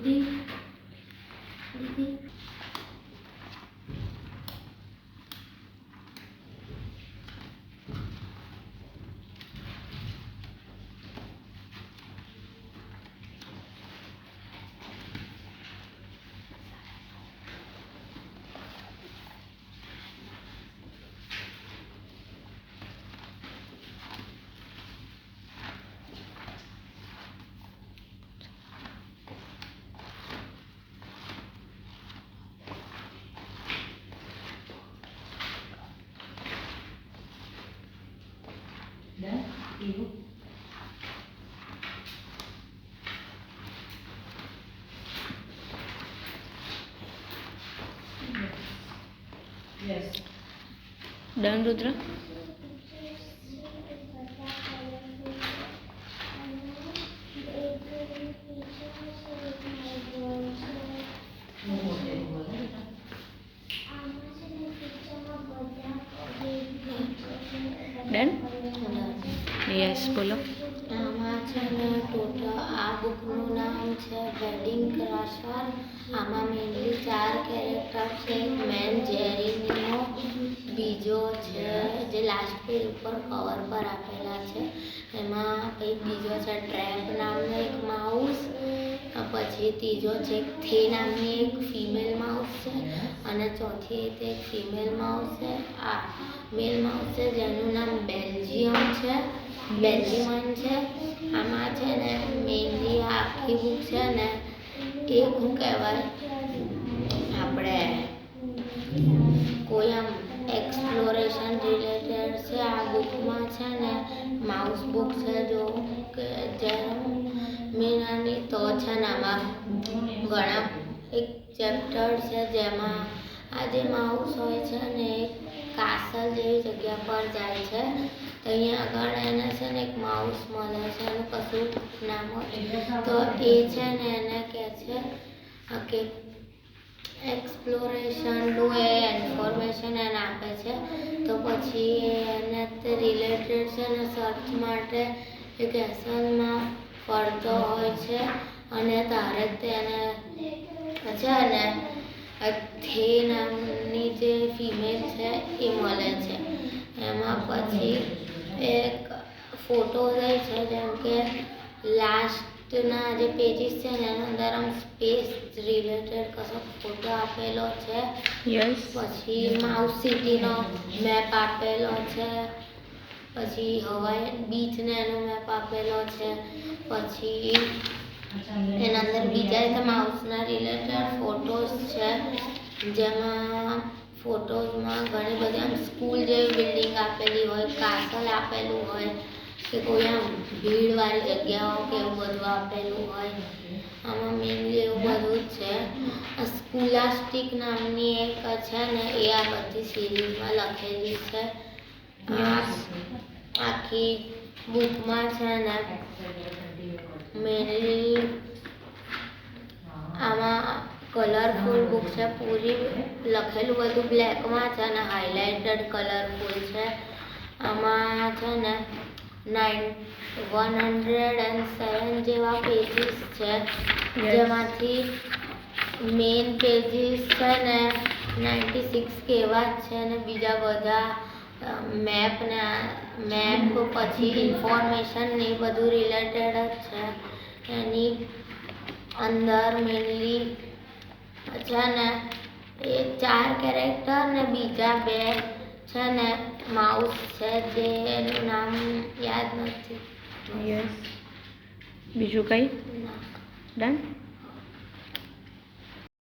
દીદી દીદી done રુદ્ર. Done. Yes બોલો. આમાં છે ને ટોટલ આ બુકનું નામ છે વેડિંગ ક્રાશર. આમાં મેનલી 4 કેરેક્ટર છે. એક મેન જેરીનો, બીજો છે જે લાસ્ટ પેજ ઉપર કવર પર આપેલા છે એમાં, કંઈક બીજો છે ટ્રેપ નામનો એક માઉસ, પછી ત્રીજો છે થે નામની એક ફિમેલ માઉસ છે, અને ચોથી તે એક ફિમેલ માઉસ છે. આ મેલ માઉસ છે જેનું નામ બેલ્જિયમ છે, બેલ્જિયન છે. આમાં છે ને મેનલી આખી બુક છે ને એ શું કહેવાય, આપણે કોઈ આમ એક્સપ્લોરેશન રિલેટેડ છે. આ બુકમાં છે ને માઉસ બુક છે, જો કે જેનું મેનાની તો છે ને આમાં ઘણા એક ચેપ્ટર છે જેમાં આ જે માઉસ હોય છે ને એક કાસલ જેવી જગ્યા પર જાય છે. તો અહીંયા આગળ એને છે ને એક માઉસ મળે છે, એનું કશું નામ હોય તો એ છે ને એને કહે છે કે એક્સપ્લોરેશન ડુ એ ઇન્ફોર્મેશન એને આપે છે. તો પછી એને તે રિલેટેડ છે ને સર્ચ માટે એ કેસલમાં ફરતો હોય છે, અને તારે તેને છે ને થે નામની જે ફિમેલ છે એ મળે છે. એમાં પછી એક ફોટો હોય છે, જેમ કે લાસ્ટના જે પેજીસ છે ને એના અંદર આમ સ્પેસ રિલેટેડ કશો ફોટો આપેલો છે. યસ. પછી માઉસ સિટીનો મેપ આપેલો છે, પછી હવાઈ બીચને એનો મેપ આપેલો છે. પછી એના અંદર બીજા માઉસના રિલેટેડ ફોટોસ છે, જેમાં ફોટોઝમાં ઘણી બધી આમ સ્કૂલ જેવી બિલ્ડિંગ આપેલી હોય, કાસલ આપેલું હોય, કે કોઈ આમ ભીડવાળી જગ્યાઓ કે એવું બધું આપેલું હોય. આમાં મેનલી એવું બધું જ છે. સ્કૂલાસ્ટિક નામની એક છે ને એ આ બધી સિરીઝમાં લખેલી છે. આખી બુકમાં છે ને મેનલી આમાં કલરફુલ બુક છે, પૂરી લખેલું બધું બ્લેકમાં છે અને હાઇલાઇટેડ કલરફુલ છે. આમાં છે ને 107 જેવા પેજીસ છે, જેમાંથી મેઇન પેજીસ છે ને 96 કેવા જ છે, અને બીજા બધા મેપ પછી ઇન્ફોર્મેશન ને એ બધું રિલેટેડ જ છે. એની અંદર મેનલી છે ને એ 4 કેરેક્ટર ને બીજા 2 છે ને માઉસ છે, જેનું નામ યાદ નથી. યસ. બીજું કંઈ? ડન.